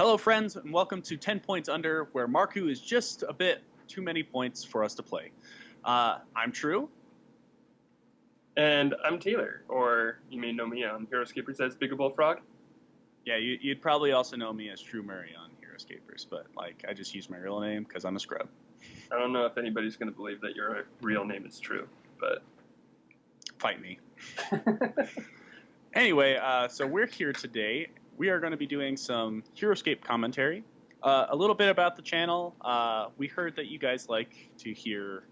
Hello, friends, and welcome to 10 Points Under, where Marku is just a bit too many points for us to play. I'm True. And I'm Taylor, or you may know me on Heroscape as Big Bullfrog. Yeah, you'd probably also know me as True Murray on Heroscapers, but I just use my real name because I'm a scrub. I don't know if anybody's going to believe that your real name is True, but fight me. Anyway, so we're here today. We are going to be doing some Heroscape commentary, a little bit about the channel. We heard that you guys like to hear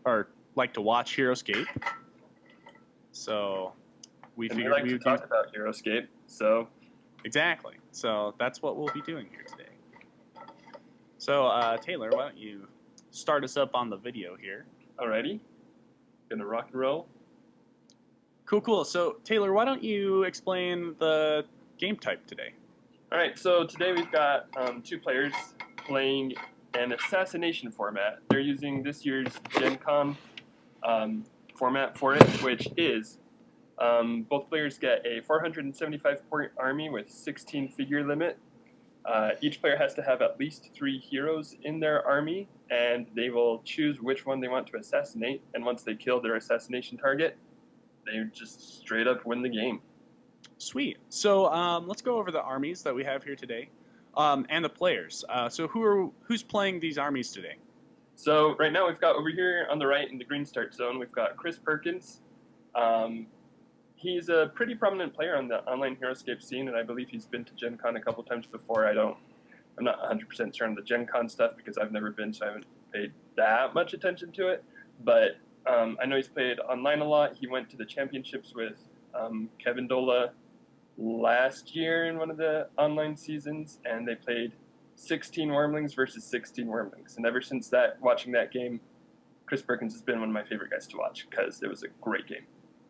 or like to watch Heroscape, so we figured we would talk about Heroscape. So exactly. So that's what we'll be doing here today. So Taylor, why don't you start us up on the video here? Alrighty, gonna rock and roll. Cool. So Taylor, why don't you explain the game type today? All right, so today we've got two players playing an assassination format. They're using this year's GenCon format for it, which is both players get a 475-point army with 16-figure limit. Each player has to have at least 3 heroes in their army, and they will choose which one they want to assassinate, and once they kill their assassination target, they just straight up win the game. Sweet. So let's go over the armies that we have here today, and the players. So who's playing these armies today? So right now we've got over here on the right in the green start zone, we've got Chris Perkins. He's a pretty prominent player on the online Heroscape scene, and I believe he's been to GenCon a couple times before. I'm not 100% sure on the GenCon stuff because I've never been, so I haven't paid that much attention to it. But I know he's played online a lot. He went to the championships with Kevin Dola last year in one of the online seasons, and they played 16 Wormlings versus 16 Wormlings. And ever since that, watching that game, Chris Perkins has been one of my favorite guys to watch because it was a great game.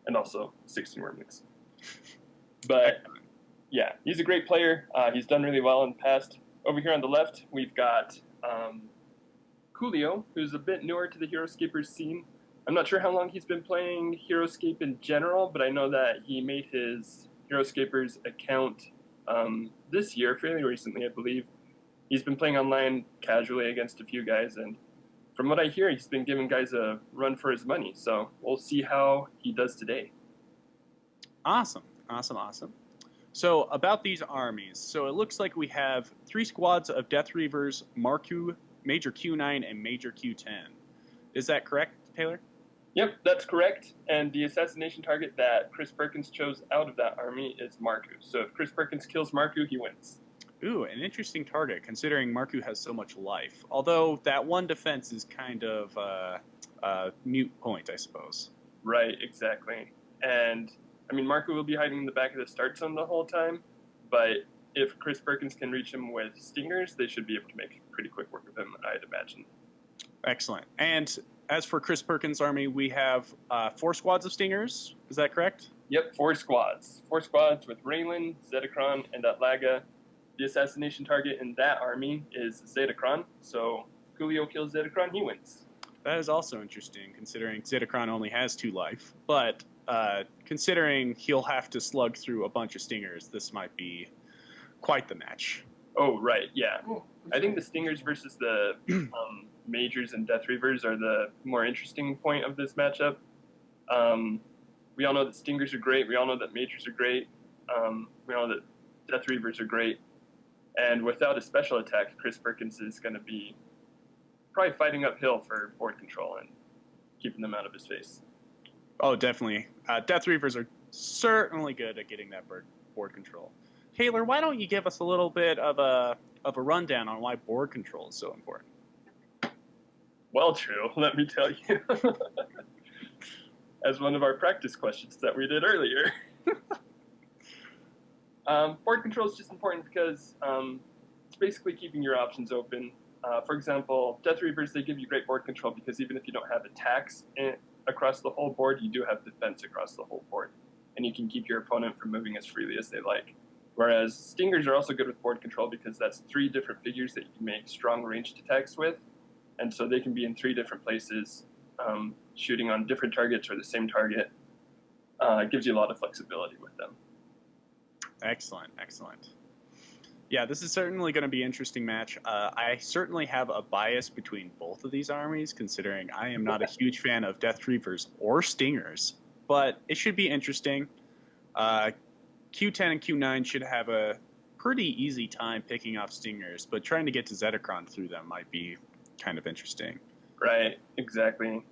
And also 16 Wormlings. But yeah, he's a great player. He's done really well in the past. Over here on the left, we've got Coolio, who's a bit newer to the Heroscapers scene. I'm not sure how long he's been playing Heroscape in general, but I know that he made his Heroscapers account this year, fairly recently, I believe. He's been playing online casually against a few guys, and from what I hear, he's been giving guys a run for his money, so we'll see how he does today. Awesome. So about these armies, so it looks like we have 3 squads of Death Reavers, Marku, Major Q9, and Major Q10. Is that correct, Taylor? Yep, that's correct. And the assassination target that Chris Perkins chose out of that army is Marku. So if Chris Perkins kills Marku, he wins. Ooh, an interesting target, considering Marku has so much life. Although that one defense is kind of a mute point, I suppose. Right, exactly. And, I mean, Marku will be hiding in the back of the start zone the whole time, but if Chris Perkins can reach him with stingers, they should be able to make pretty quick work of him, I'd imagine. Excellent. And as for Chris Perkins' army, we have 4 squads of stingers. Is that correct? Yep, 4 squads. 4 squads with Raylan, Zedekron, and Atlaga. The assassination target in that army is Zedekron, so if Coolio kills Zedekron, he wins. That is also interesting, considering Zedekron only has 2 life. But considering he'll have to slug through a bunch of stingers, this might be quite the match. Oh, right, yeah. I think the stingers versus the majors and Death Reavers are the more interesting point of this matchup. We all know that stingers are great. We all know that majors are great. We all know that Death Reavers are great. And without a special attack, Chris Perkins is going to be probably fighting uphill for board control and keeping them out of his face. Oh, definitely. Death Reavers are certainly good at getting that board control. Taylor, why don't you give us a little bit of a rundown on why board control is so important? Well, True, let me tell you. As one of our practice questions that we did earlier. Board control is just important because it's basically keeping your options open. For example, Death Reavers, they give you great board control because even if you don't have attacks across the whole board, you do have defense across the whole board. And you can keep your opponent from moving as freely as they like. Whereas Stingers are also good with board control because that's 3 different figures that you can make strong ranged attacks with. And so they can be in 3 different places, shooting on different targets or the same target. It gives you a lot of flexibility with them. Excellent. Yeah, this is certainly going to be an interesting match. I certainly have a bias between both of these armies, considering I am not a huge fan of Death Reavers or Stingers, but it should be interesting. Uh, Q10 and Q9 should have a pretty easy time picking off Stingers, but trying to get to Zetacron through them might be kind of interesting. Right, exactly.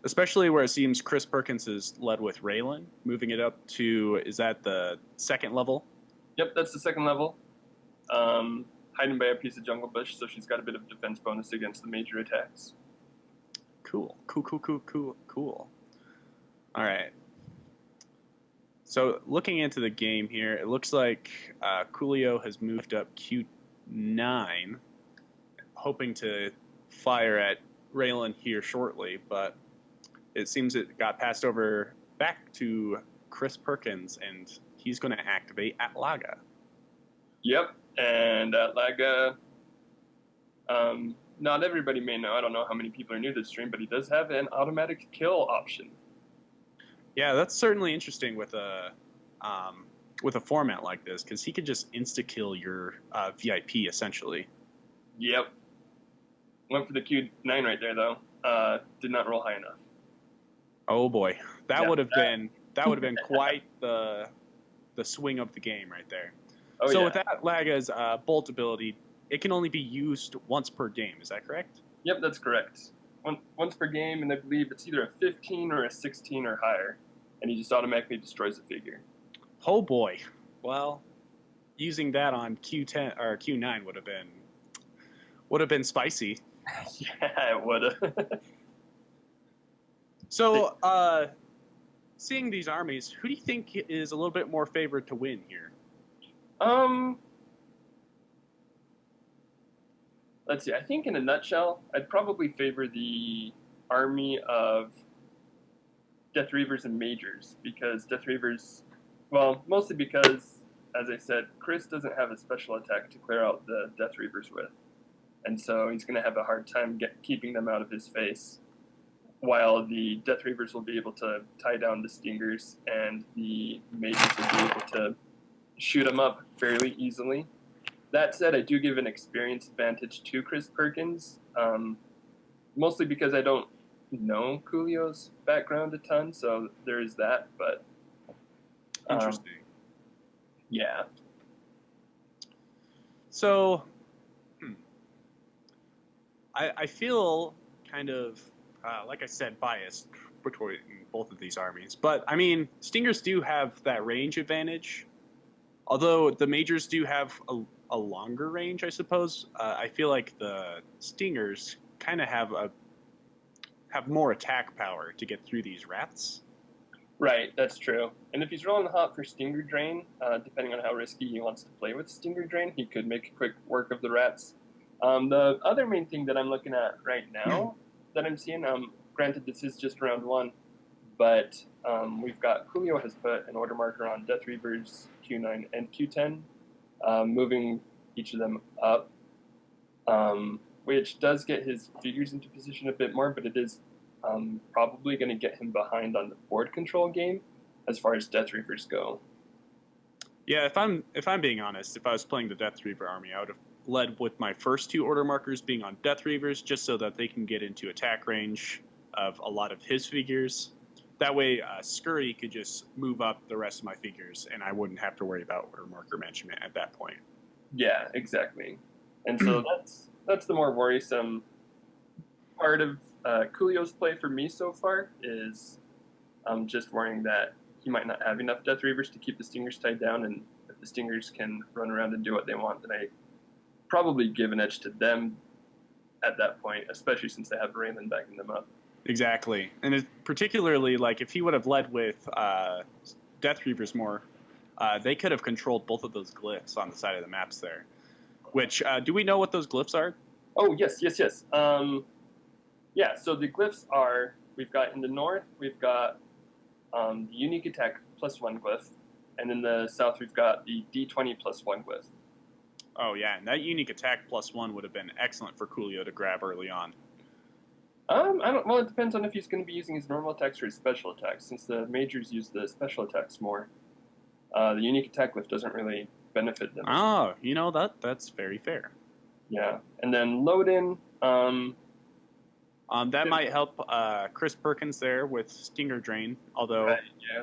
Especially where it seems Chris Perkins is led with Raylan, moving it up to, is that the second level? Yep, that's the second level. Hiding by a piece of jungle bush, so she's got a bit of defense bonus against the major attacks. Cool. All right. So looking into the game here, it looks like Coolio has moved up Q9, hoping to fire at Raylan here shortly, but it seems it got passed over back to Chris Perkins, and he's going to activate Atlaga. Yep, and Atlaga, not everybody may know, I don't know how many people are new to the stream, but he does have an automatic kill option. Yeah, that's certainly interesting with a format like this, because he could just insta-kill your VIP, essentially. Yep. Went for the Q9 right there, though. Did not roll high enough. Oh boy, that would have been quite the swing of the game right there. Oh, so yeah. with that Laga's bolt ability, it can only be used once per game. Is that correct? Yep, that's correct. Once per game, and I believe it's either a 15 or a 16 or higher, and he just automatically destroys the figure. Oh boy. Well, using that on Q10 or Q9 would have been spicy. Yeah, it would have. So, seeing these armies, who do you think is a little bit more favored to win here? Let's see. I think in a nutshell, I'd probably favor the army of Death Reavers and Majors, because Death Reavers, well, mostly because, as I said, Chris doesn't have a special attack to clear out the Death Reavers with. And so he's going to have a hard time keeping them out of his face, while the Death Reavers will be able to tie down the Stingers, and the Majors will be able to shoot them up fairly easily. That said, I do give an experience advantage to Chris Perkins, mostly because I don't know Coolio's background a ton, so there is that, but... Interesting. Yeah. So, I feel kind of, like I said, biased between both of these armies. But, I mean, Stingers do have that range advantage. Although the Majors do have a longer range, I suppose. I feel like the Stingers kind of have more attack power to get through these rats. Right, that's true. And if he's rolling hot for Stinger Drain, depending on how risky he wants to play with Stinger Drain, he could make quick work of the rats. The other main thing that I'm looking at right now that I'm seeing, granted this is just round one, but we've got Coolio has put an order marker on Death Reavers Q9 and Q10, moving each of them up, which does get his figures into position a bit more, but it is probably going to get him behind on the board control game as far as Death Reavers go. Yeah, if I'm being honest, if I was playing the Death Reaver army, I would have led with my first two order markers being on Death Reavers, just so that they can get into attack range of a lot of his figures. That way, Scurry could just move up the rest of my figures, and I wouldn't have to worry about order marker management at that point. Yeah, exactly. And so that's the more worrisome part of Coolio's play for me so far, is just worrying that he might not have enough Death Reavers to keep the Stingers tied down, and if the Stingers can run around and do what they want, then I probably give an edge to them at that point, especially since they have Raylan backing them up. Exactly. And particularly, like, if he would have led with Death Reavers more, they could have controlled both of those glyphs on the side of the maps there. Which, do we know what those glyphs are? Oh, yes. Yeah, so the glyphs are, we've got in the north, we've got the unique attack +1 glyph, and in the south we've got the D20 +1 glyph. Oh, yeah, and that unique attack +1 would have been excellent for Coolio to grab early on. Well, it depends on if he's going to be using his normal attacks or his special attacks, since the Majors use the special attacks more. The unique attack glyph doesn't really benefit them. Oh, you know, that's very fair. Yeah, and then load in. That might help Chris Perkins there with Stinger Drain, although Right, yeah.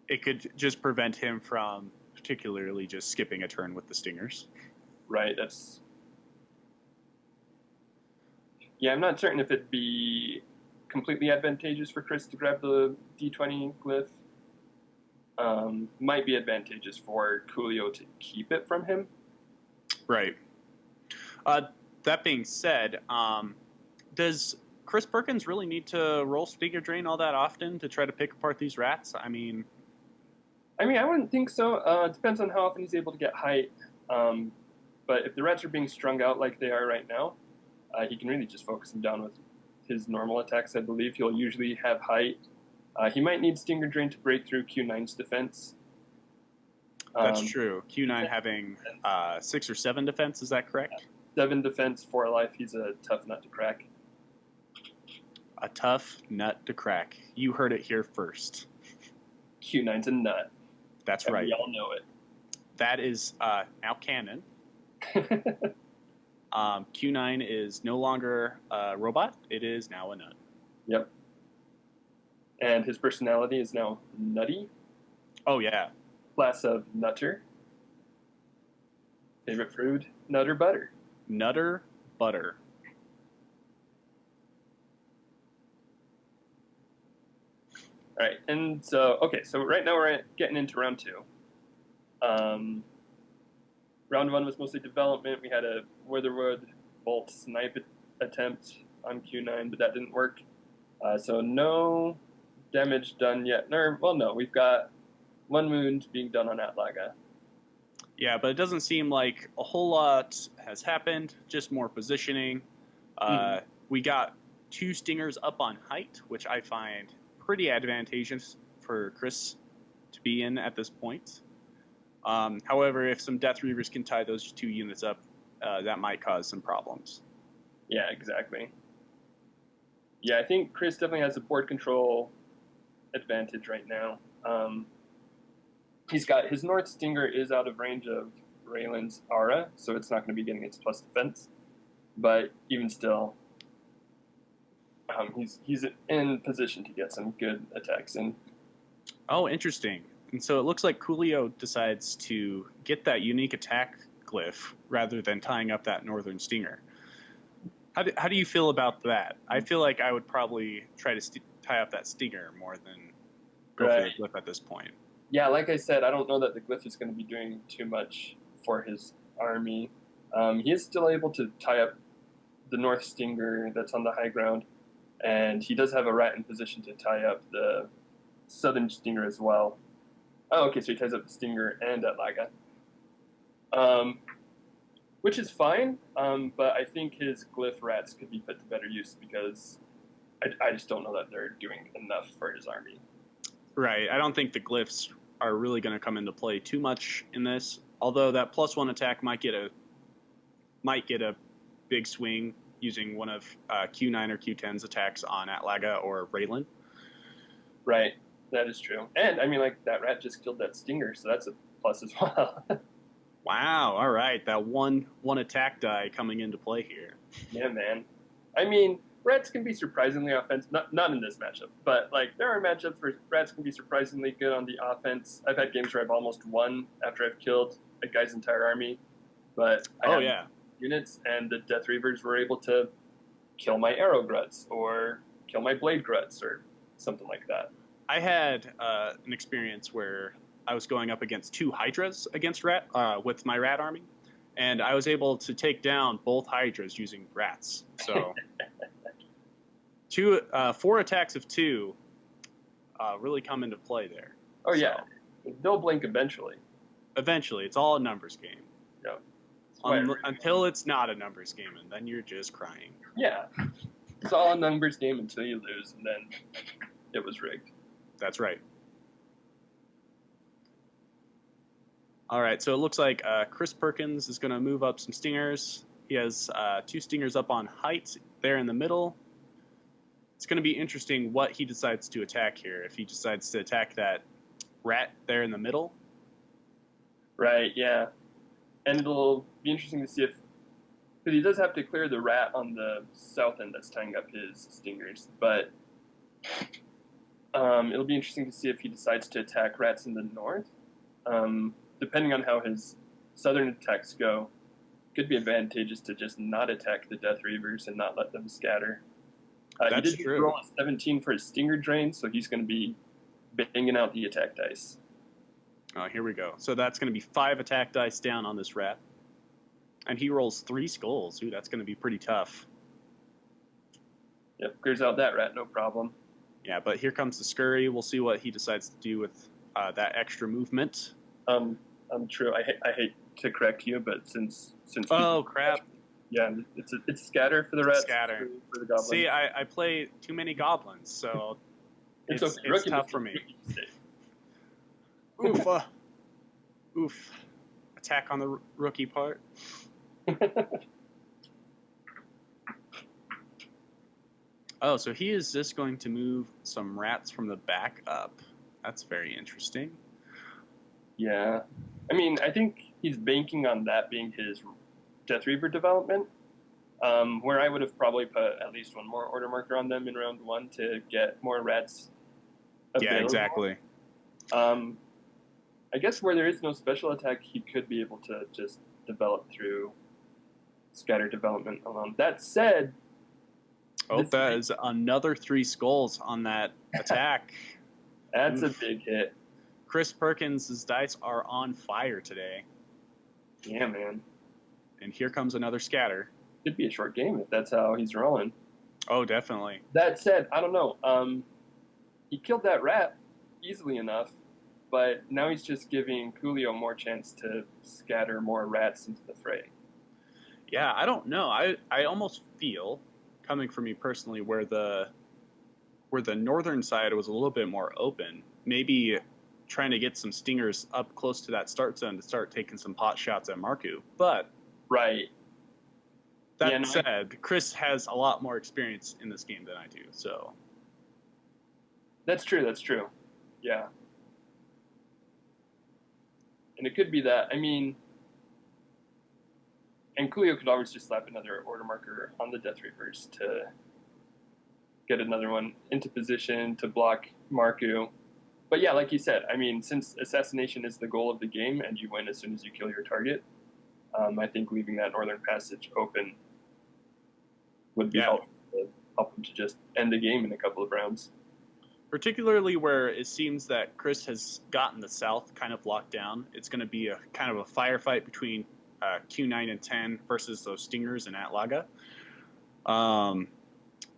it could just prevent him from particularly just skipping a turn with the Stingers. Right, that's... Yeah, I'm not certain if it'd be completely advantageous for Chris to grab the D20 glyph. Might be advantageous for Coolio to keep it from him. Right. That being said, does Chris Perkins really need to roll Stinger Drain all that often to try to pick apart these rats? I wouldn't think so. It depends on how often he's able to get height. But if the rats are being strung out like they are right now, he can really just focus them down with his normal attacks. I believe he'll usually have height. He might need Stinger Drain to break through Q9's defense. That's true. Q9 having 6 or 7 defense, is that correct? 7 defense, 4 life. He's a tough nut to crack. A tough nut to crack. You heard it here first. Q9's a nut. That's right. We all know it. That is now canon. Q9 is no longer a robot. It is now a nut. Yep. And his personality is now nutty. Oh, yeah. Class of nutter. Favorite fruit? Nutter butter. Nutter butter. All right, and so, okay, so right now we're getting into round 2. Round 1 was mostly development. We had a Witherwood Bolt snipe attempt on Q9, but that didn't work. So no damage done yet. No, we've got 1 wound being done on Atlaga. Yeah, but it doesn't seem like a whole lot has happened, just more positioning. We got 2 stingers up on height, which I find pretty advantageous for Chris to be in at this point. However, if some Death Reavers can tie those 2 units up, that might cause some problems. Yeah, exactly. Yeah, I think Chris definitely has a board control advantage right now. He's got his North Stinger is out of range of Raylan's aura, so it's not going to be getting its plus defense. But even still, he's in position to get some good attacks in. Oh, interesting. And so it looks like Coolio decides to get that unique attack glyph rather than tying up that Northern Stinger. How do you feel about that? I feel like I would probably try to tie up that Stinger more than go for the glyph at this point. Yeah, like I said, I don't know that the glyph is going to be doing too much for his army. He is still able to tie up the North Stinger that's on the high ground, and he does have a rat in position to tie up the Southern Stinger as well. Oh, okay, so he ties up the Stinger and Atlaga. Which is fine, but I think his glyph rats could be put to better use because I just don't know that they're doing enough for his army. Right. I don't think the glyphs are really going to come into play too much in this, although that +1 attack might get a big swing using one of Q9 or Q10's attacks on Atlaga or Raylan. Right. That is true. And, that rat just killed that Stinger, so that's a plus as well. Wow, all right. That one attack die coming into play here. Yeah, man. Rats can be surprisingly offensive. Not in this matchup, but, there are matchups where rats can be surprisingly good on the offense. I've had games where I've almost won after I've killed a guy's entire army, but I had units, and the Death Reavers were able to kill my Arrow Gruts or kill my Blade Gruts or something like that. I had an experience where I was going up against 2 Hydras against with my rat army, and I was able to take down both Hydras using rats. So 4 attacks of 2 really come into play there. Oh, so, yeah. They'll blink eventually. Eventually. It's all a numbers game. Yep. Until it's not a numbers game, and then you're just crying. Yeah. It's all a numbers game until you lose, and then it was rigged. That's right. All right, so it looks like Chris Perkins is going to move up some stingers. He has 2 stingers up on height there in the middle. It's going to be interesting what he decides to attack here. If he decides to attack that rat there in the middle, Right, yeah. And it'll be interesting to see if, because he does have to clear the rat on the south end that's tying up his stingers, but it'll be interesting to see if he decides to attack rats in the north. Depending on how his southern attacks go, could be advantageous to just not attack the Death Reavers and not let them scatter. He That's did true. roll a 17 for his stinger drain, so he's going to be banging out the attack dice. Oh, here we go. So that's going to be 5 attack dice down on this rat. And he rolls 3 skulls. Ooh, that's going to be pretty tough. Yep, clears out that rat, no problem. Yeah, but here comes the scurry. We'll see what he decides to do with that extra movement. True. I hate to correct you, but since Oh, crap. Yeah, it's scatter for the rats. Scatter. For the goblins. See, I play too many goblins, so it's okay. tough for me. Oof. Oof. Attack on the rookie part. Oh, so he is just going to move some rats from the back up. That's very interesting. Yeah. I mean, I think he's banking on that being his Death Reaver development, where I would have probably put at least one more order marker on them in round 1 to get more rats available. Yeah, exactly. I guess where there is no special attack, he could be able to just develop through scatter development alone. That said... Oh, that is another 3 skulls on that attack. That's Oof. A big hit. Chris Perkins' dice are on fire today. Yeah, man. And here comes another scatter. Could be a short game if that's how he's rolling. Oh, definitely. That said, I don't know. He killed that rat easily enough, but now he's just giving Coolio more chance to scatter more rats into the fray. Yeah, I don't know. I almost feel, coming from me personally, where the northern side was a little bit more open, maybe trying to get some stingers up close to that start zone to start taking some pot shots at Marku. But right. That said, Chris has a lot more experience in this game than I do, so. That's true. Yeah. And it could be that. I mean, and Coolio could always just slap another order marker on the Death Reavers to get another one into position to block Marku. But yeah, like you said, I mean, since assassination is the goal of the game and you win as soon as you kill your target, I think leaving that northern passage open would be helpful to help him to just end the game in a couple of rounds. Particularly where it seems that Chris has gotten the south kind of locked down. It's going to be a kind of a firefight between Q9 and 10 versus those stingers in Atlaga.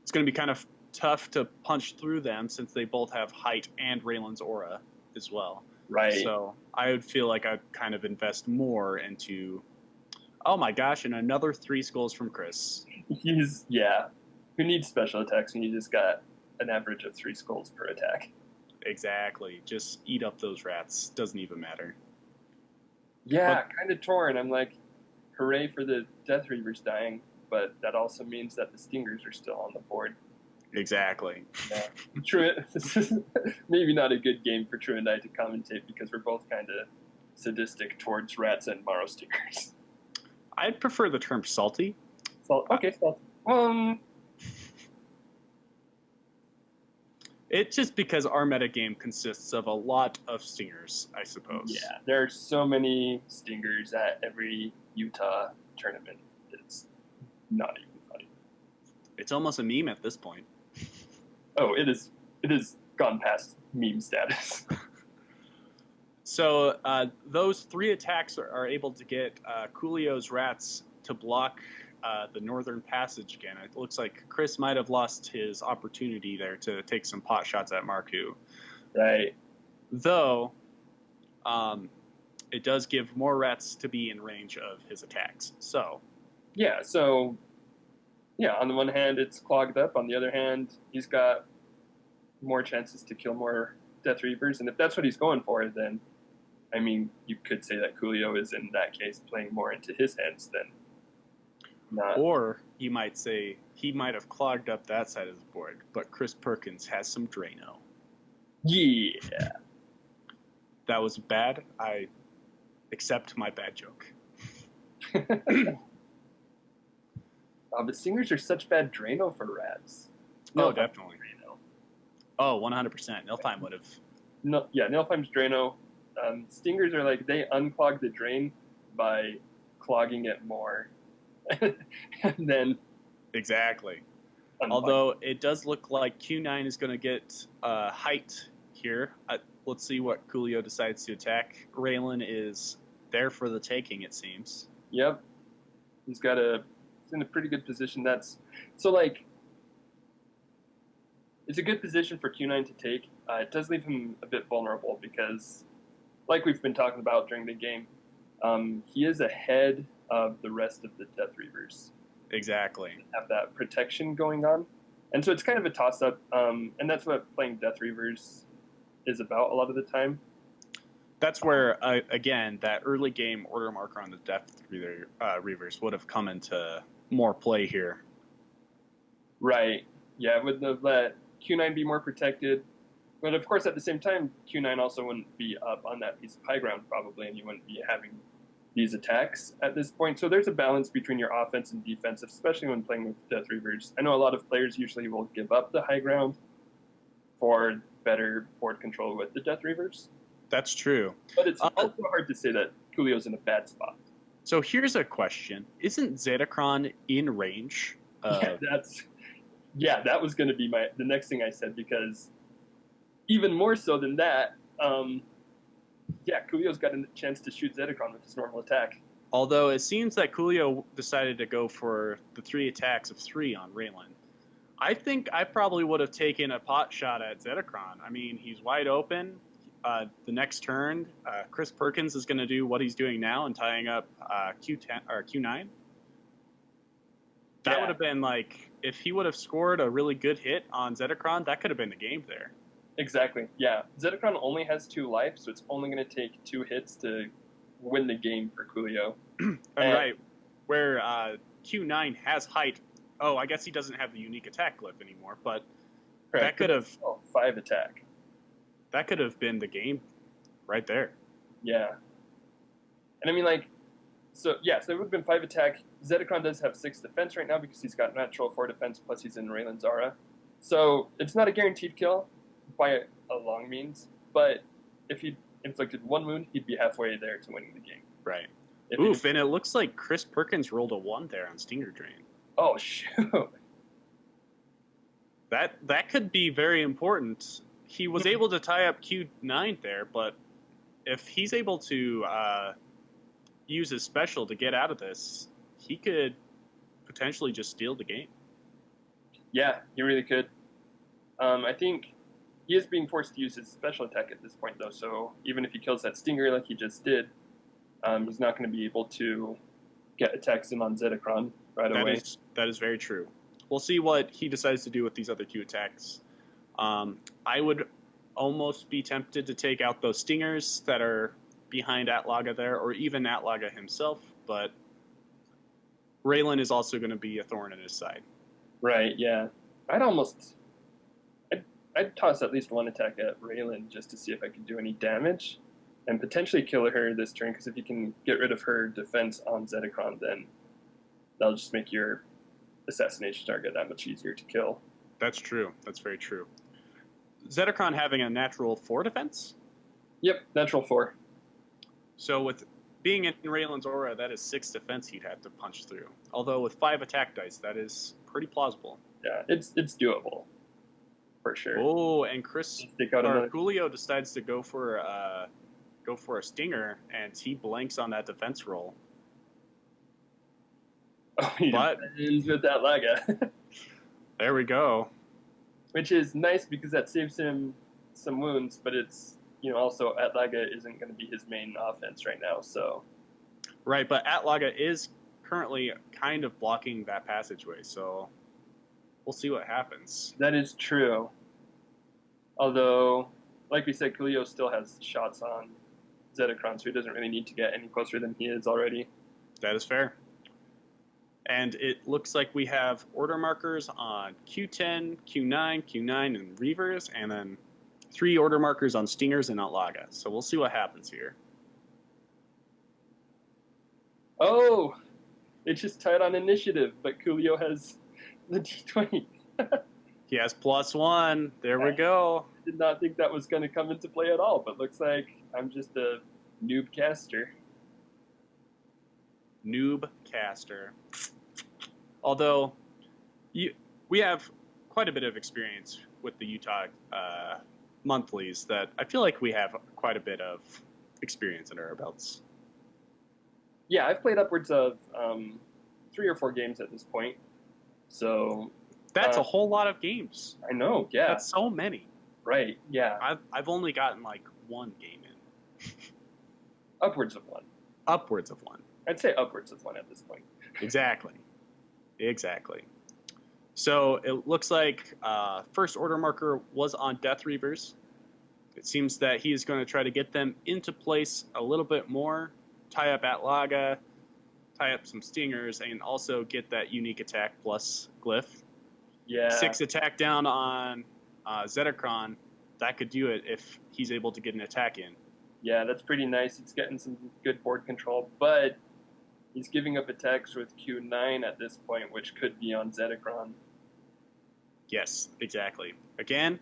It's going to be kind of tough to punch through them since they both have height and Raylan's aura as well. Right. So I would feel like I'd kind of invest more into... Oh my gosh, and another 3 skulls from Chris. Who needs special attacks when you just got an average of 3 skulls per attack? Exactly. Just eat up those rats. Doesn't even matter. Yeah, kind of torn. I'm like, hooray for the Death Reavers dying, but that also means that the Stingers are still on the board. Exactly. Yeah. This is maybe not a good game for True and I to commentate because we're both kind of sadistic towards rats and Morrow Stingers. I'd prefer the term salty. Okay, salty. It's just because our metagame consists of a lot of stingers, I suppose. Yeah, there are so many stingers at every Utah tournament. It's not even funny. It's almost a meme at this point. Oh, it is gone past meme status. So those 3 attacks are able to get Coolio's rats to block the northern passage again. It looks like Chris might have lost his opportunity there to take some pot shots at Marku. Right. Though, it does give more rats to be in range of his attacks. So. Yeah, on the one hand, it's clogged up. On the other hand, he's got more chances to kill more Death Reavers. And if that's what he's going for, then, I mean, you could say that Coolio is, in that case, playing more into his hands than not. Or you might say he might have clogged up that side of the board, but Chris Perkins has some Drano. Yeah. That was bad. I accept my bad joke. But stingers are such bad Drano for rats. Oh, definitely. Drano. Oh, 100%. Nilfheim would have. No, yeah, Nilfheim's Drano. Stingers are like, they unclog the drain by clogging it more. And then... Exactly. Although it does look like Q9 is going to get height here. Let's see what Coolio decides to attack. Raylan is there for the taking, it seems. Yep. He's in a pretty good position. So, like, it's a good position for Q9 to take. It does leave him a bit vulnerable because, like we've been talking about during the game, he is ahead of the rest of the Death Reavers. Exactly. Have that protection going on. And so it's kind of a toss-up, and that's what playing Death Reavers is about a lot of the time. That's where, again, that early game order marker on the Death Reavers would have come into more play here. Right. Yeah, it would have let Q9 be more protected. But of course, at the same time, Q9 also wouldn't be up on that piece of high ground probably, and you wouldn't be having these attacks at this point. So there's a balance between your offense and defense, especially when playing with Death Reavers. I know a lot of players usually will give up the high ground for better board control with the Death Reavers. That's true. But it's also hard to say that Coolio's in a bad spot. So here's a question. Isn't Zetacron in range? That was going to be the next thing I said, because even more so than that, Coolio's got a chance to shoot Zetacron with his normal attack. Although it seems that Coolio decided to go for the 3 attacks of 3 on Raylan. I think I probably would have taken a pot shot at Zetacron. I mean, he's wide open. The next turn, Chris Perkins is going to do what he's doing now and tying up Q10 or Q9. That would have been like, if he would have scored a really good hit on Zetacron, that could have been the game there. Exactly. Yeah, Zetacron only has 2 life, so it's only going to take 2 hits to win the game for Coolio. Right. Where Q9 has height. Oh, I guess he doesn't have the unique attack glyph anymore, but that could have 5 attack. That could have been the game right there. Yeah. And I mean, like, so it would have been 5 attack. Zetacron does have 6 defense right now because he's got natural 4 defense, plus he's in Raylan's aura. So it's not a guaranteed kill by a long means, but if he inflicted 1 wound, he'd be halfway there to winning the game. Right. And it looks like Chris Perkins rolled a 1 there on Stinger Drain. Oh, shoot. That could be very important. He was able to tie up Q9 there, but if he's able to use his special to get out of this, he could potentially just steal the game. Yeah, he really could. I think he is being forced to use his special attack at this point, though, so even if he kills that Stinger like he just did, he's not going to be able to get attacks in on Zetacron away. That is very true. We'll see what he decides to do with these other 2 attacks. I would almost be tempted to take out those Stingers that are behind Atlaga there, or even Atlaga himself, but Raylan is also going to be a thorn in his side. Right, yeah. I'd toss at least 1 attack at Raylan just to see if I could do any damage, and potentially kill her this turn, because if you can get rid of her defense on Zetacron, then that'll just make your assassination target that much easier to kill. That's true. That's very true. Zetacron having a natural 4 defense? Yep, natural 4. So with being in Raylan's aura, that is 6 defense he'd have to punch through. Although with 5 attack dice, that is pretty plausible. Yeah, it's doable. For sure. Oh, and Coolio decides to go for a Stinger, and he blanks on that defense roll. Oh, but ends with that Laga. There we go. Which is nice because that saves him some wounds, but it's, also Atlaga isn't going to be his main offense right now, so. Right, but Atlaga is currently kind of blocking that passageway, so we'll see what happens. That is true. Although, like we said, Coolio still has shots on Zetacron, so he doesn't really need to get any closer than he is already. That is fair. And it looks like we have order markers on Q10, Q9, Q9, and Reavers, and then 3 order markers on Stingers and Atlaga. So we'll see what happens here. Oh, it's just tied on initiative, but Coolio has the D20. He has +1. There we go. Did not think that was going to come into play at all, but looks like I'm just a noob caster. Noob caster. Although, we have quite a bit of experience with the Utah monthlies that I feel like we have quite a bit of experience under our belts. Yeah, I've played upwards of 3 or 4 games at this point. So that's a whole lot of games. I know, yeah. That's so many. Right, yeah. I've only gotten like 1 game in. Upwards of 1. Upwards of 1. I'd say upwards of 1 at this point. Exactly. So it looks like first order marker was on Death Reavers. It seems that he is going to try to get them into place a little bit more, tie up Atlaga, tie up some stingers, and also get that unique attack plus glyph. Yeah. 6 attack down on Zetacron. That could do it if he's able to get an attack in. Yeah, that's pretty nice. He's getting some good board control, but he's giving up attacks with Q9 at this point, which could be on Zetacron. Yes, exactly. Again,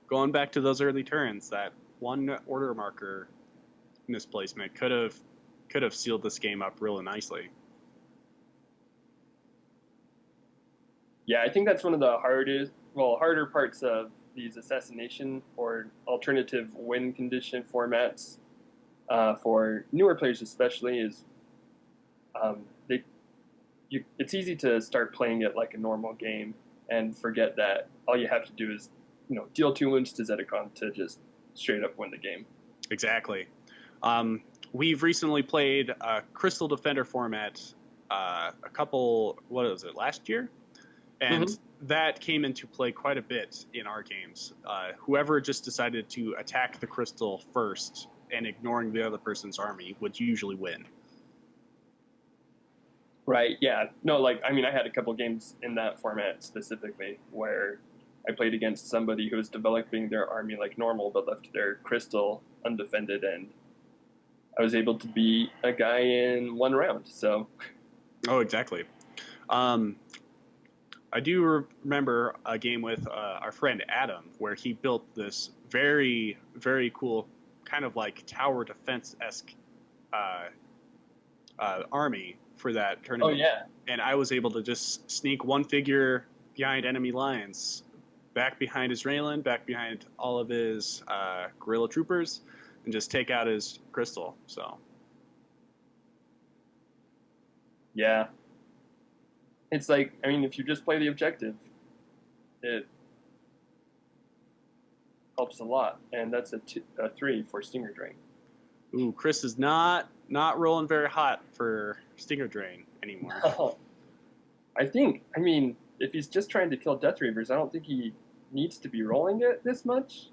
going back to those early turns, that 1 order marker misplacement could have sealed this game up really nicely. Yeah, I think that's one of the harder parts of these assassination or alternative win condition formats for newer players, especially, is it's easy to start playing it like a normal game and forget that all you have to do is deal 2 wounds to Zetacron to just straight up win the game. Exactly. We've recently played a Crystal Defender format last year? And that came into play quite a bit in our games. Whoever just decided to attack the crystal first and ignoring the other person's army would usually win. Right, yeah. No, I had a couple games in that format specifically where I played against somebody who was developing their army like normal but left their crystal undefended, and I was able to beat a guy in 1 round, so... Oh, exactly. I do remember a game with our friend Adam where he built this very, very cool kind of like tower defense-esque army for that tournament. Oh, yeah. And I was able to just sneak 1 figure behind enemy lines, back behind his Raylan, back behind all of his guerrilla troopers, and just take out his crystal. So, yeah. It's if you just play the objective, it helps a lot. And that's a 3 for Stinger Drain. Ooh, Chris is not rolling very hot for Stinger Drain anymore. No. If he's just trying to kill Death Reavers, I don't think he needs to be rolling it this much.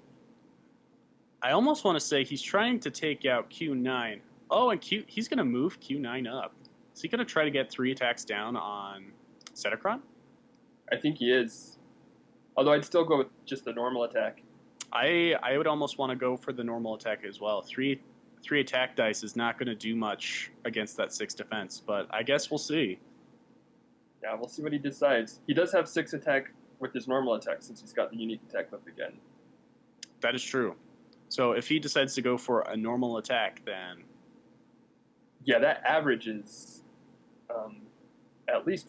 I almost want to say he's trying to take out Q9. Oh, and he's going to move Q9 up. Is he going to try to get 3 attacks down on Zetacron? I think he is. Although I'd still go with just the normal attack. I would almost want to go for the normal attack as well. 3 attack dice is not going to do much against that 6 defense, but I guess we'll see. Yeah, we'll see what he decides. He does have 6 attack with his normal attack since he's got the unique attack up again. That is true. So if he decides to go for a normal attack, then... Yeah, that averages at least...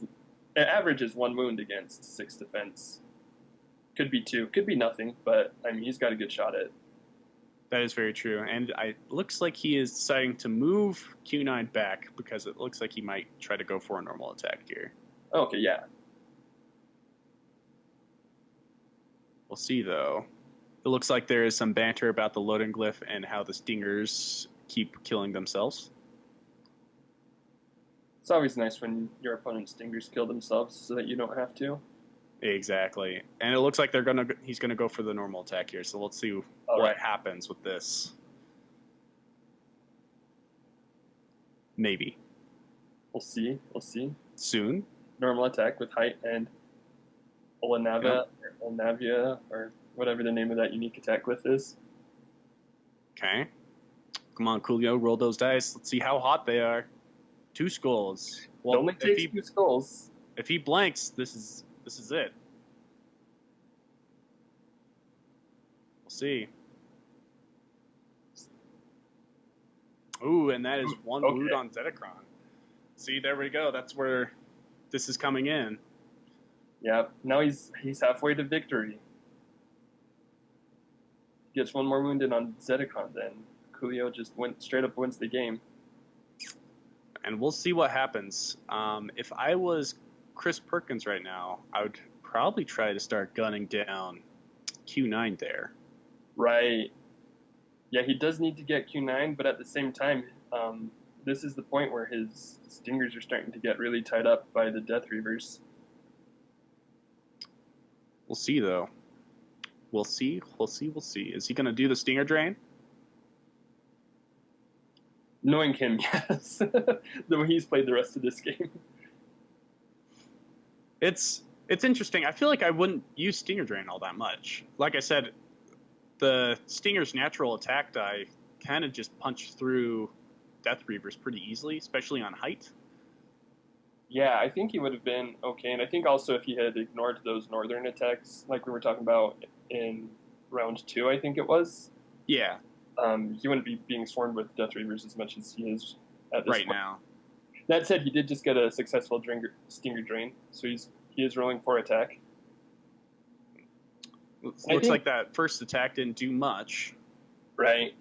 It averages 1 wound against 6 defense. Could be 2, could be nothing, but he's got a good shot at it. That is very true, and it looks like he is deciding to move Q9 back because it looks like he might try to go for a normal attack here. Okay, yeah. We'll see, though. It looks like there is some banter about the loading glyph and how the stingers keep killing themselves. It's always nice when your opponent's stingers kill themselves so that you don't have to. Exactly. And it looks like he's gonna go for the normal attack here, so let's see what happens with this. Maybe. We'll see. Soon. Normal attack with height and Olanavia, or whatever the name of that unique attack glyph is. Okay. Come on, Coolio, roll those dice. Let's see how hot they are. 2 skulls. It Well, only takes 2 skulls. if he blanks, this is it. We'll see. Ooh, and that is one wound on Zedekron. See, there we go. That's where this is coming in. Yeah, now he's halfway to victory. Gets one more wound in on Zedekron, then Coolio just straight up wins the game. And we'll see what happens. If I was Chris Perkins right now, I would probably try to start gunning down Q9 there. Right. Yeah, he does need to get Q9, but at the same time, this is the point where his stingers are starting to get really tied up by the Death Reavers. We'll see, though. We'll see. Is he going to do the stinger drain? Knowing him, yes. The way he's played the rest of this game. It's interesting. I feel like I wouldn't use stinger drain all that much. Like I said, the stinger's natural attack die kind of just punch through Death Reavers pretty easily, especially on height. Yeah, I think he would have been okay. And I think also if he had ignored those northern attacks, like we were talking about in round 2, I think it was. Yeah. He wouldn't be being swarmed with Death Reavers as much as he is at this point. Now. That said, he did just get a successful stinger drain, so he is rolling for attack. Looks like that first attack didn't do much. Right.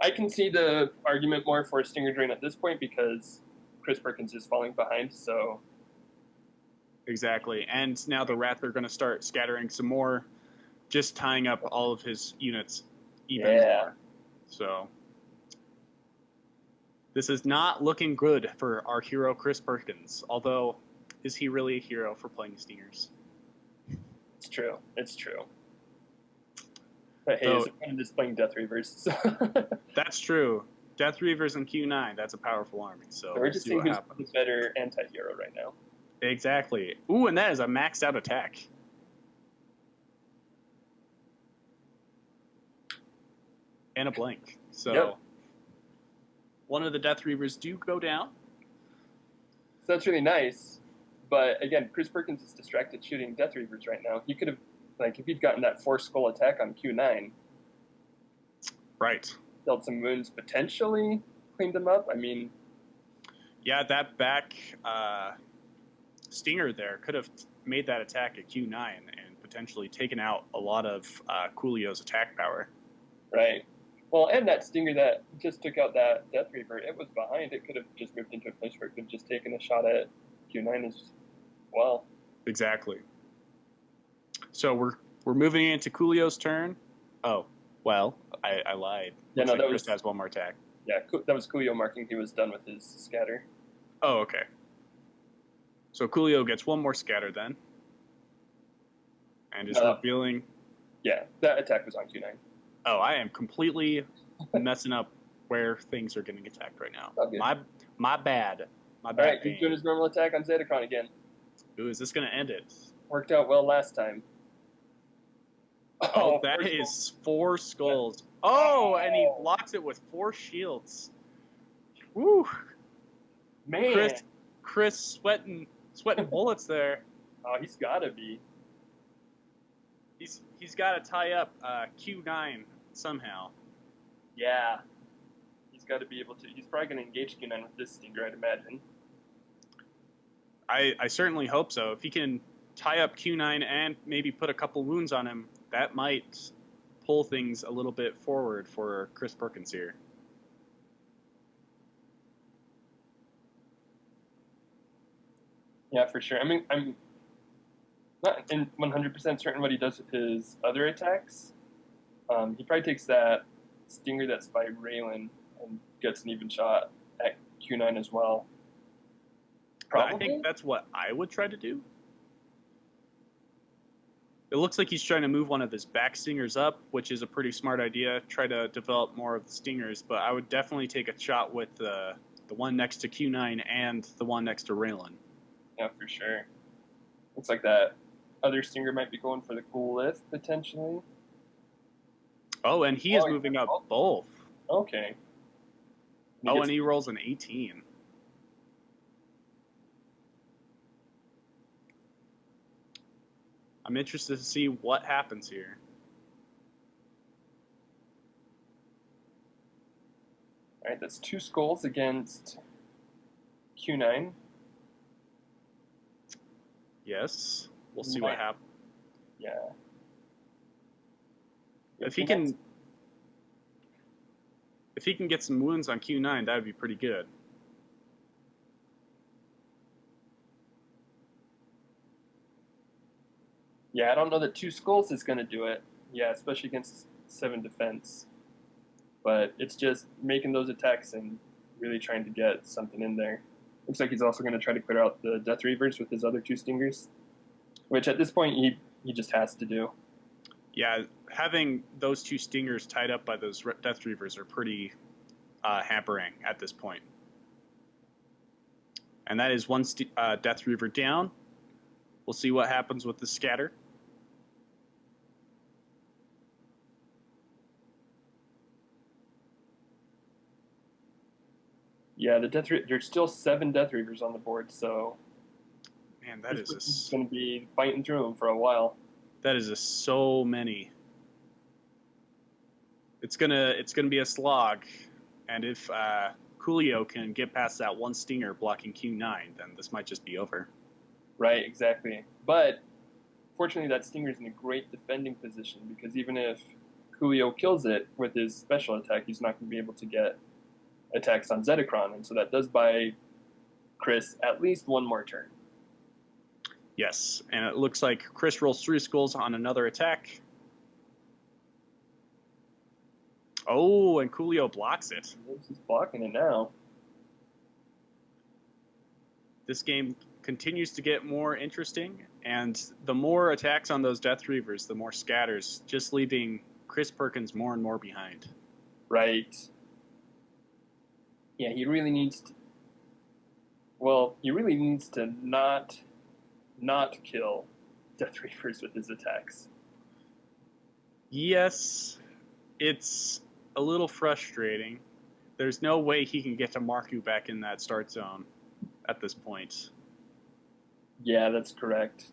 I can see the argument more for a stinger drain at this point because Chris Perkins is falling behind, so... Exactly. And now the Wrath are going to start scattering some more, just tying up all of his units even more. So this is not looking good for our hero Chris Perkins, although is he really a hero for playing stingers? It's true. But hey, his opponent is playing Death Reavers. So. That's true. Death Reavers and Q9, that's a powerful army. So we're just seeing who's the better anti-hero right now. Exactly. Ooh, and that is a maxed out attack. And a blank. So one of the Death Reavers do go down. So that's really nice. But again, Chris Perkins is distracted shooting Death Reavers right now. He could have, like, if he'd gotten that 4-skull attack on Q9. Right. Dealt some wounds, potentially cleaned them up. I mean... Yeah, that back stinger there could have made that attack at Q9 and potentially taken out a lot of Coolio's attack power. Right. Well, and that stinger that just took out that Death Reaver, it was behind. It could have just moved into a place where it could have just taken a shot at Q9 as well. Exactly. So we're moving into Coolio's turn. Oh, well, I lied. Yeah, no, like that Chris was... has one more attack. Yeah, that was Coolio marking he was done with his scatter. Oh, okay. So Coolio gets one more scatter then. And is revealing... Yeah, that attack was on Q9. Oh, I am completely messing up where things are getting attacked right now. My bad. All right, he's doing his normal attack on Zedekron again. Ooh, is this going to end it? Worked out well last time. Oh, that is 4 skulls. Oh, and he blocks it with 4 shields. Woo! Man. Chris sweating bullets there. Oh, he's got to be. He's got to tie up Q9 somehow. Yeah. He's got to be able to. He's probably going to engage Q9 with this stinger, I'd imagine. I certainly hope so. If he can tie up Q9 and maybe put a couple wounds on him, that might pull things a little bit forward for Chris Perkins here. Yeah, for sure. I mean, I'm not 100% certain what he does with his other attacks. He probably takes that stinger that's by Raylan and gets an even shot at Q9 as well. Probably? I think that's what I would try to do. It looks like he's trying to move one of his back stingers up, which is a pretty smart idea. Try to develop more of the stingers, but I would definitely take a shot with the one next to Q9 and the one next to Raylan. Yeah, for sure. Looks like that other stinger might be going for the cool lift, potentially. Oh, and he is moving up both. Okay. And he rolls an 18. I'm interested to see what happens here. All right, that's 2 skulls against Q9. Yes, we'll see what happens. Yeah. If he can get some wounds on Q9, that would be pretty good. Yeah, I don't know that 2 skulls is going to do it. Yeah, especially against 7 defense. But it's just making those attacks and really trying to get something in there. Looks like he's also going to try to clear out the Death Reavers with his other 2 Stingers, which at this point he just has to do. Yeah, having those 2 Stingers tied up by those Death Reavers are pretty hampering at this point. And that is 1 Death Reaver down. We'll see what happens with the scatter. Yeah, there's still 7 Death Reavers on the board, so man, that is going to be fighting through them for a while. That is so many. It's gonna be a slog, and if Coolio can get past that 1 Stinger blocking Q9, then this might just be over. Right, exactly. But fortunately, that Stinger's in a great defending position because even if Coolio kills it with his special attack, he's not going to be able to get attacks on Zetacron, and so that does buy Chris at least 1 more turn. Yes, and it looks like Chris rolls 3 skulls on another attack. Oh, and Coolio blocks it. He's blocking it now. This game continues to get more interesting, and the more attacks on those Death Reavers, the more scatters, just leaving Chris Perkins more and more behind. Right. Yeah, he really needs to... Well, he really needs to not kill Death Reavers with his attacks. Yes, it's a little frustrating. There's no way he can get to Marku back in that start zone at this point. Yeah, that's correct.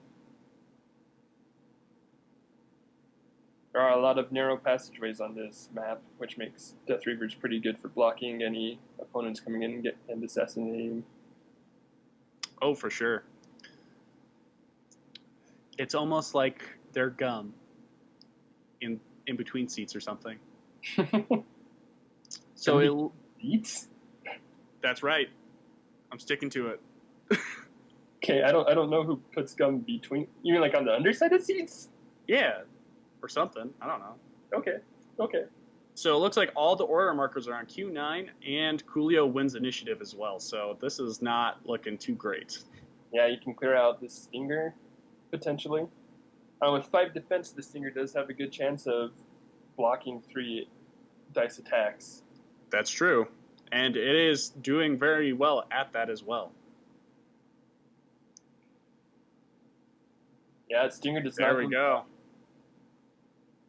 There are a lot of narrow passageways on this map, which makes Death Reavers pretty good for blocking any opponents coming in and assassinating. Oh, for sure. It's almost like they're gum in between seats or something. So seats? That's right. I'm sticking to it. Okay, I don't know who puts gum between. You mean like on the underside of seats? Yeah, or something. I don't know. Okay. So it looks like all the order markers are on Q9, and Coolio wins initiative as well. So this is not looking too great. Yeah, you can clear out this Stinger, potentially. With 5 defense, the Stinger does have a good chance of blocking 3 dice attacks. That's true. And it is doing very well at that as well. Yeah, Stinger does not... There we go.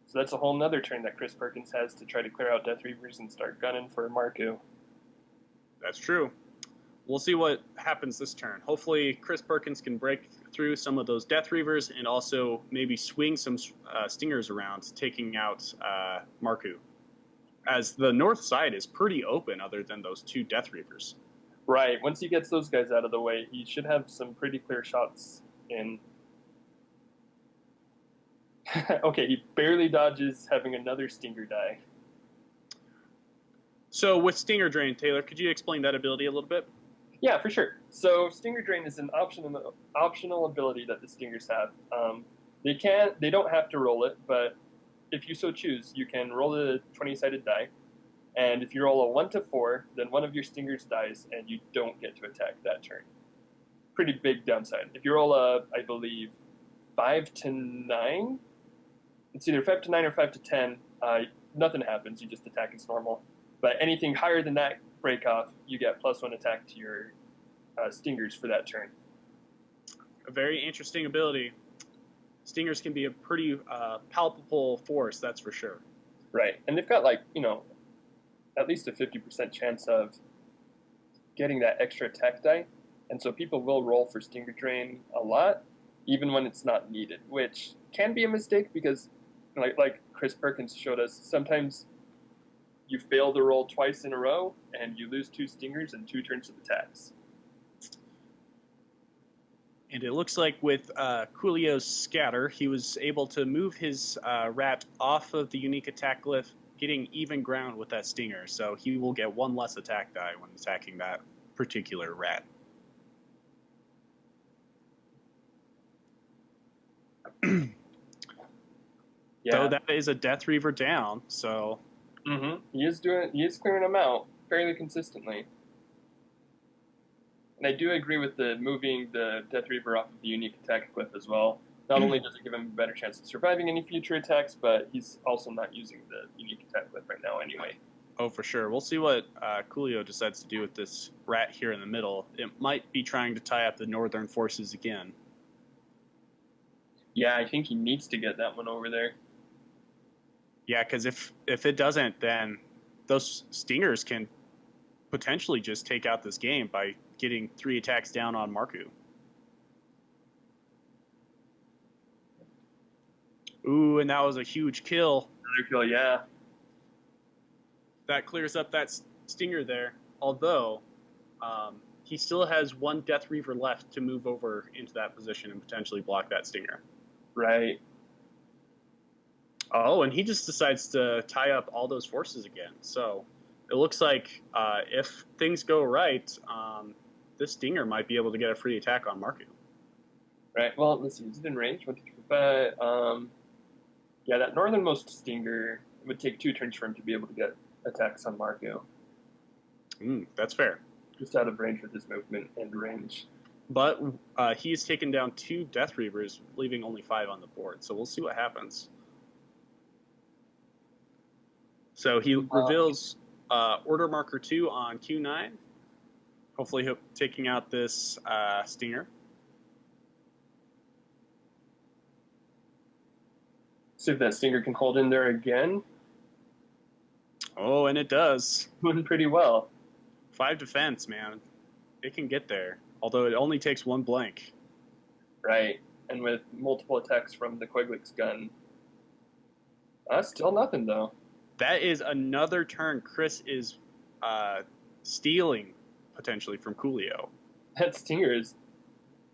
So that's a whole nother turn that Chris Perkins has to try to clear out Death Reavers and start gunning for Marku. That's true. We'll see what happens this turn. Hopefully, Chris Perkins can break through some of those Death Reavers and also maybe swing some Stingers around, taking out Marku. As the north side is pretty open other than those 2 Death Reavers. Right. Once he gets those guys out of the way, he should have some pretty clear shots in. Okay, he barely dodges having another Stinger die. So with Stinger Drain, Taylor, could you explain that ability a little bit? Yeah, for sure. So Stinger Drain is an optional ability that the Stingers have. They don't have to roll it, but if you so choose, you can roll a 20-sided die, and if you roll a 1 to 4, then one of your Stingers dies, and you don't get to attack that turn. Pretty big downside. If you roll a, I believe, 5 to 9, it's either 5 to 9 or 5 to 10, nothing happens, you just attack as normal. But anything higher than that break off, you get +1 attack to your Stingers for that turn. A very interesting ability. Stingers can be a pretty palpable force, that's for sure. Right, and they've got at least a 50% chance of getting that extra attack die, and so people will roll for Stinger Drain a lot, even when it's not needed, which can be a mistake because, like Chris Perkins showed us, sometimes you fail to roll twice in a row and you lose 2 stingers and 2 turns of attacks. And it looks like with Coolio's scatter, he was able to move his rat off of the unique attack glyph, getting even ground with that stinger. So he will get 1 less attack die when attacking that particular rat. Yeah. Though that is a Death Reaver down, so he is clearing them out fairly consistently. And I do agree with the moving the Death Reaver off of the unique attack glyph as well. Not only does it give him a better chance of surviving any future attacks, but he's also not using the unique attack glyph right now anyway. Oh, for sure. We'll see what Coolio decides to do with this rat here in the middle. It might be trying to tie up the northern forces again. Yeah, I think he needs to get that one over there. Yeah, because if it doesn't, then those stingers can potentially just take out this game by getting 3 attacks down on Marku. Ooh, and that was a huge kill. Another kill, yeah. That clears up that stinger there, although he still has 1 Death Reaver left to move over into that position and potentially block that stinger. Right. Oh, and he just decides to tie up all those forces again. So it looks like if things go right, this stinger might be able to get a free attack on Marku. Right. Well, let's see. Is it in range? But yeah, that northernmost stinger would take 2 turns for him to be able to get attacks on Marku. That's fair. Just out of range with his movement and range. But he's taken down 2 Death Reavers, leaving only 5 on the board. So we'll see what happens. So he reveals Order Marker 2 on Q9. Hopefully he'll taking out this stinger. See if that stinger can hold in there again. Oh, and it does. Doing pretty well. 5 defense, man. It can get there. Although it only takes 1 blank. Right. And with multiple attacks from the Queglic's gun. Still nothing, though. That is another turn Chris is stealing, potentially, from Coolio. That stinger is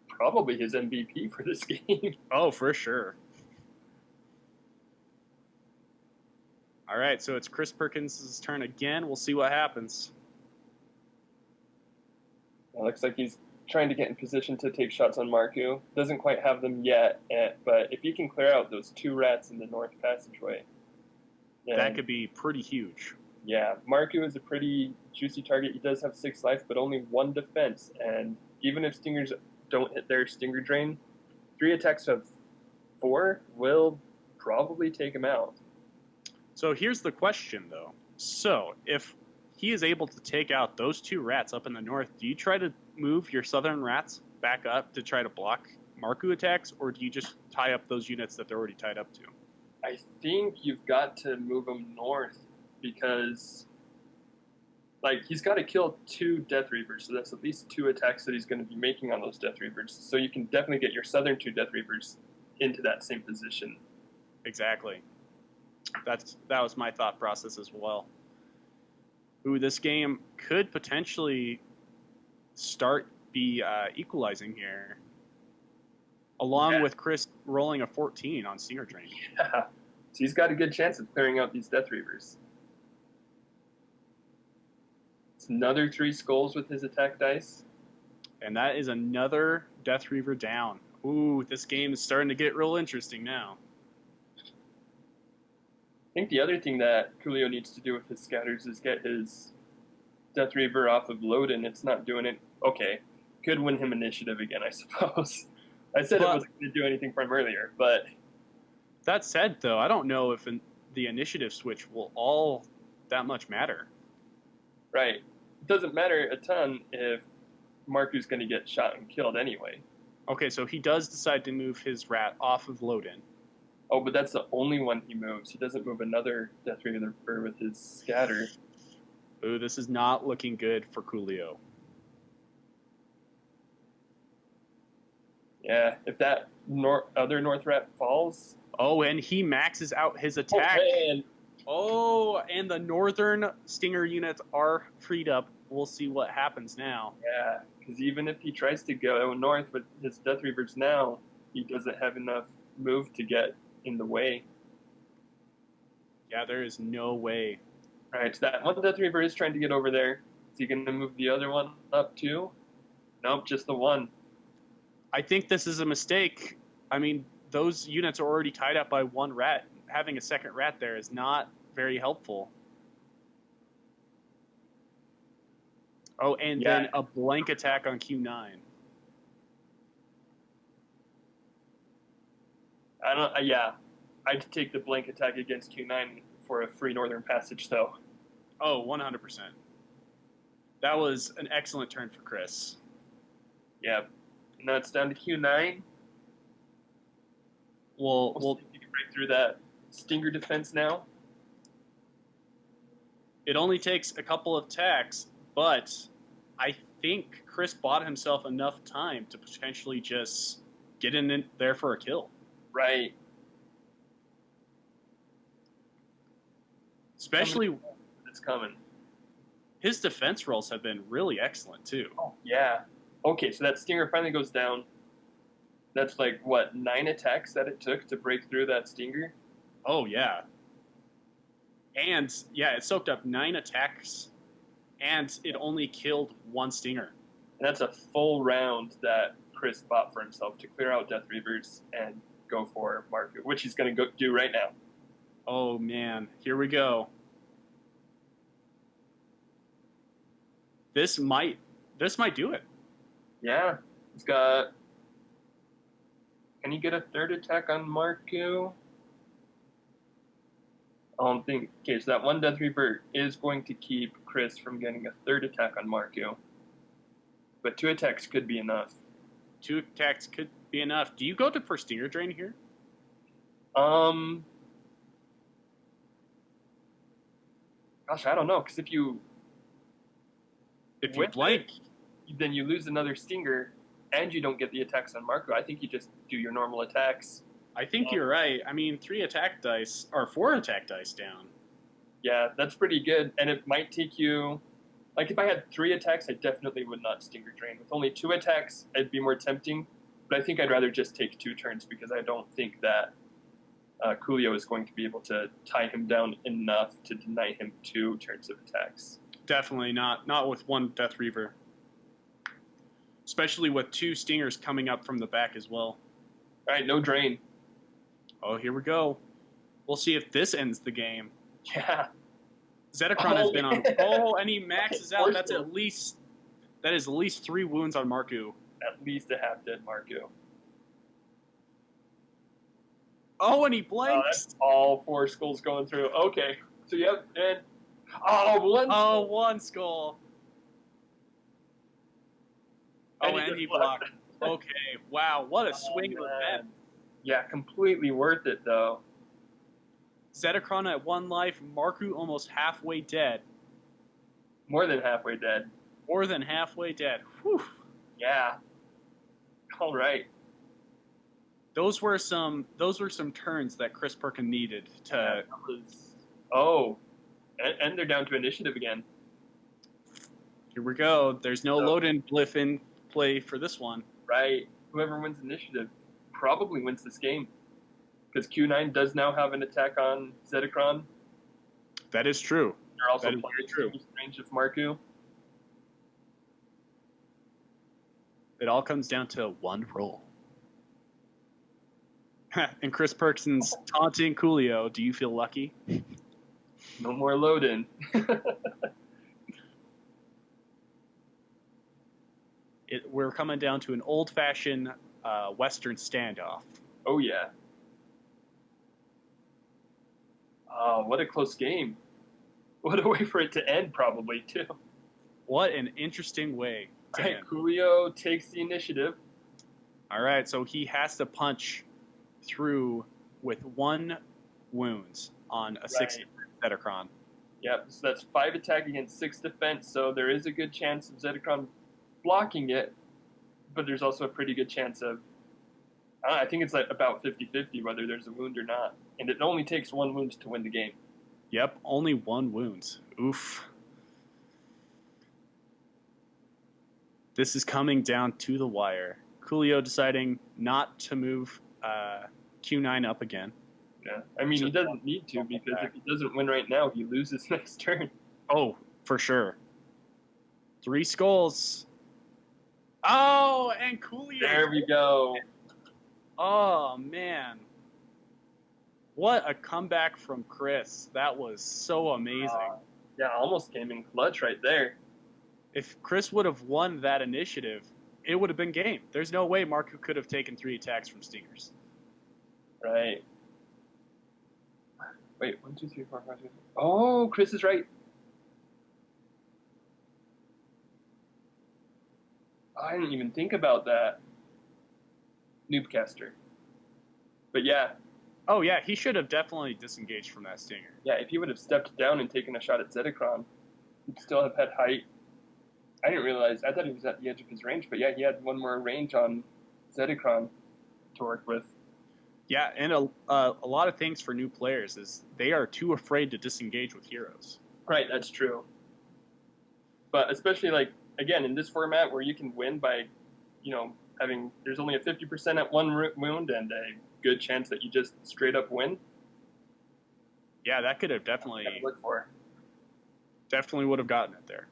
probably his MVP for this game. Oh, for sure. All right, so it's Chris Perkins' turn again. We'll see what happens. It looks like he's trying to get in position to take shots on Marku. Doesn't quite have them yet, but if he can clear out those 2 rats in the north passageway, that could be pretty huge. Yeah, Marku is a pretty juicy target. He does have 6 life, but only 1 defense. And even if stingers don't hit their stinger drain, 3 attacks of 4 will probably take him out. So here's the question, though. So if he is able to take out those 2 rats up in the north, do you try to move your southern rats back up to try to block Marku attacks, or do you just tie up those units that they're already tied up to? I think you've got to move them north because, like, he's got to kill 2 Death Reavers, so that's at least 2 attacks that he's going to be making on those Death Reavers. So you can definitely get your southern 2 Death Reavers into that same position. Exactly. That was my thought process as well. Ooh, this game could potentially start be equalizing here, along with Chris rolling a 14 on Stinger Drain. Yeah, so he's got a good chance of clearing out these Death Reavers. It's another 3 skulls with his attack dice. And that is another Death Reaver down. Ooh, this game is starting to get real interesting now. I think the other thing that Coolio needs to do with his scatters is get his Death Reaver off of Loden. It's not doing it. Okay, could win him initiative again, I suppose. I said it wasn't going to do anything for him earlier, but... That said, though, I don't know if the initiative switch will all that much matter. Right. It doesn't matter a ton if Marku's going to get shot and killed anyway. Okay, so he does decide to move his rat off of Loden. Oh, but that's the only one he moves. He doesn't move another Death Reaver with his scatter. Ooh, this is not looking good for Coolio. Yeah, if that other North rat falls. Oh, and he maxes out his Oh, attack. man. Oh, and the northern stinger units are freed up. We'll see what happens now. Yeah, because even if he tries to go north with his Death Reavers now, he doesn't have enough move to get in the way. Yeah, there is no way. All right, so that one Death Reaver is trying to get over there. Is he going to move the other one up too? Nope, just the one. I think this is a mistake. I mean, those units are already tied up by one rat. Having a second rat there is not very helpful. Oh, and then a blank attack on Q9. Yeah, I'd take the blank attack against Q9 for a free Northern Passage, though. Oh, 100%. That was an excellent turn for Chris. Yeah. Now it's down to Q9. We'll see if you can break through that Stinger defense now. It only takes a couple of attacks, but I think Chris bought himself enough time to potentially just get in there for a kill. Right. Especially, it's coming. His defense rolls have been really excellent too. Oh, yeah. Okay, so that Stinger finally goes down. That's like, what, 9 attacks that it took to break through that Stinger? Oh, yeah. And, yeah, it soaked up 9 attacks, and it only killed 1 Stinger. And that's a full round that Chris bought for himself to clear out Death Reavers and go for Marku, which he's going to go do right now. Oh, man. Here we go. This might do it. Yeah. He's got... Can he get a third attack on Marku? I don't think... Okay, so that one Death Reaver is going to keep Chris from getting a third attack on Marku. But 2 attacks could be enough. 2 attacks could be enough. Do you go to for Stinger Drain here? Gosh, I don't know, because if you blank, then you lose another Stinger, and you don't get the attacks on Marku. I think you just do your normal attacks. I think you're right. I mean, 3 attack dice, or 4 attack dice down. Yeah, that's pretty good, and it might take you... Like, if I had 3 attacks, I definitely would not Stinger Drain. With only 2 attacks, it'd be more tempting, but I think I'd rather just take 2 turns, because I don't think that Coolio is going to be able to tie him down enough to deny him 2 turns of attacks. Definitely not. Not with 1 Death Reaver. Especially with 2 Stingers coming up from the back as well. All right, no drain. Oh, here we go. We'll see if this ends the game. Yeah. Zetacron has been on... Oh, and he maxes out. That is at least 3 wounds on Marku. At least a half-dead Marku. Oh, and he blanks. That's all 4 skulls going through. Okay. So, yep, and... one skull. Oh, and he blocked. Okay, wow, what a swing of a pen. Yeah, completely worth it, though. Zetacron at 1 life, Marku almost halfway dead. More than halfway dead. More than halfway dead. Whew. Yeah. All right. Those were some turns that Chris Perkins needed to. Oh, and they're down to initiative again. Here we go. There's no load-in glyph in play for this one. Right. Whoever wins initiative probably wins this game. Because Q9 does now have an attack on Zetacron. That is true. They're also playing true. Range of Marku. It all comes down to 1 roll. And Chris Perkins taunting Coolio. Do you feel lucky? No more load-in. We're coming down to an old-fashioned Western standoff. Oh, yeah. Oh, what a close game. What a way for it to end, probably, too. What an interesting way to end. Coolio takes the initiative. All right, so he has to punch through with 1 wounds on a 6 Zetacron. Yep, so that's 5 attack against 6 defense, so there is a good chance of Zetacron blocking it, but there's also a pretty good chance of I think it's like about 50-50 whether there's a wound or not. And it only takes one wound to win the game. Yep, only one wound. Oof. This is coming down to the wire. Coolio deciding not to move Q9 up again. Yeah, I mean, he doesn't need to, because if he doesn't win right now, he loses next turn. Oh, for sure. 3 skulls. Oh, and Coolio. There we go. Oh, man. What a comeback from Chris. That was so amazing. Yeah, almost came in clutch right there. If Chris would have won that initiative, it would have been game. There's no way Marku could have taken 3 attacks from Stingers. Right. Wait, 1, 2, 3, 4, 5, 6. Oh, Chris is right. I didn't even think about that. Noobcaster. But yeah. Oh, yeah, he should have definitely disengaged from that Stinger. Yeah, if he would have stepped down and taken a shot at Zedekron, he'd still have had height. I didn't realize. I thought he was at the edge of his range, but yeah, he had one more range on Zedekron to work with. Yeah, and a lot of things for new players is they are too afraid to disengage with heroes. Right, that's true. But especially, like, again, in this format where you can win by, there's only a 50% at one wound and a good chance that you just straight up win. Yeah, that could have definitely look for. Definitely would have gotten it there.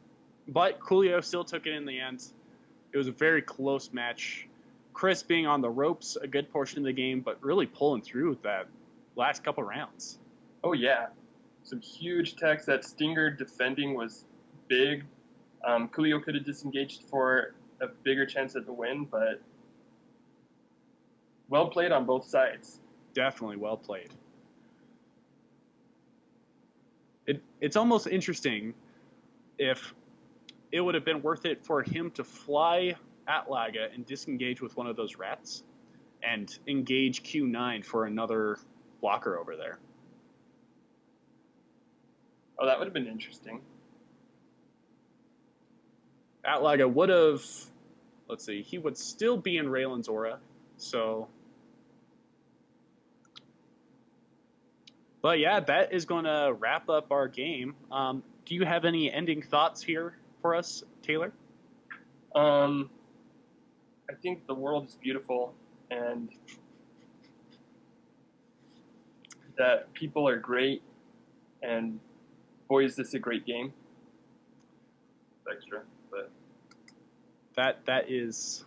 But Coolio still took it in the end. It was a very close match. Chris being on the ropes a good portion of the game, but really pulling through with that last couple rounds. Oh, yeah. Some huge attacks. That Stinger defending was big. Coolio could have disengaged for a bigger chance at the win, but well played on both sides. Definitely well played. It's almost interesting if it would have been worth it for him to fly at Laga and disengage with one of those rats and engage Q9 for another blocker over there. Oh, that would have been interesting. Atlaga would have, let's see, he would still be in Raylan's aura, so. But yeah, that is going to wrap up our game. Do you have any ending thoughts here for us, Taylor? I think the world is beautiful and that people are great, and boy, is this a great game. Extra, but that is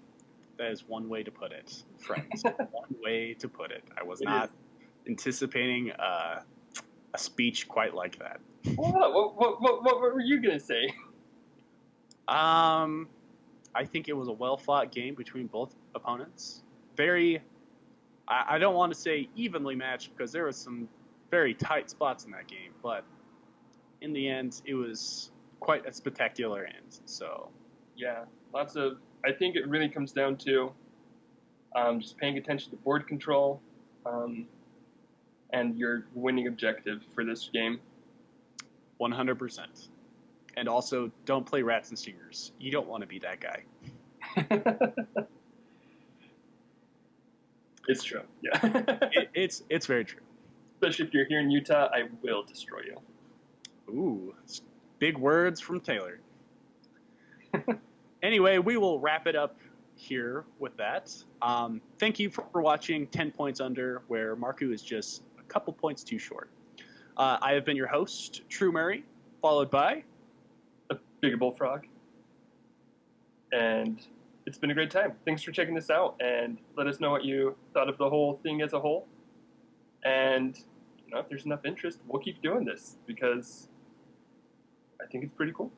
one way to put it, friends. One way to put it. I was not anticipating a speech quite like that. What were you gonna say? I think it was a well-fought game between both opponents. Very, I don't want to say evenly matched because there was some very tight spots in that game, but in the end, it was quite a spectacular end. So, yeah, I think it really comes down to just paying attention to board control and your winning objective for this game. 100%. And also, don't play rats and stingers. You don't want to be that guy. It's true. Yeah. It's very true. Especially if you're here in Utah, I will destroy you. Ooh, big words from Taylor. Anyway, we will wrap it up here with that. Thank you for watching 10 Points Under, where Marku is just a couple points too short. I have been your host, True Murray, followed by a Big Bullfrog. And it's been a great time. Thanks for checking this out, and let us know what you thought of the whole thing as a whole. And if there's enough interest, we'll keep doing this because I think it's pretty cool.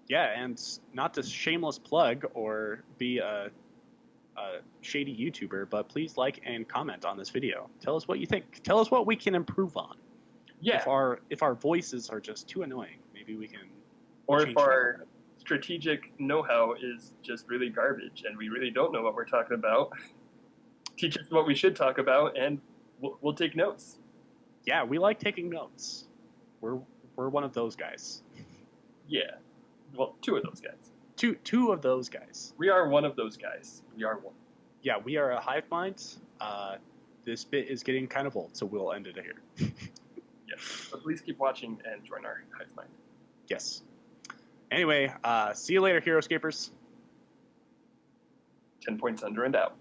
Yeah, and not to shameless plug or be a shady YouTuber, but please like and comment on this video. Tell us what you think. Tell us what we can improve on. Yeah. If our voices are just too annoying, maybe we can. Or if our strategic know-how is just really garbage and we really don't know what we're talking about, teach us what we should talk about, and we'll take notes. Yeah, we like taking notes. We're one of those guys. Yeah. Well, two of those guys. Two of those guys. We are one of those guys. We are one. yeah, we are a hive mind. This bit is getting kind of old, so we'll end it here. Yes, but please keep watching and join our hive mind. Yes. Anyway, see you later, Heroscapers. 10 points under and out.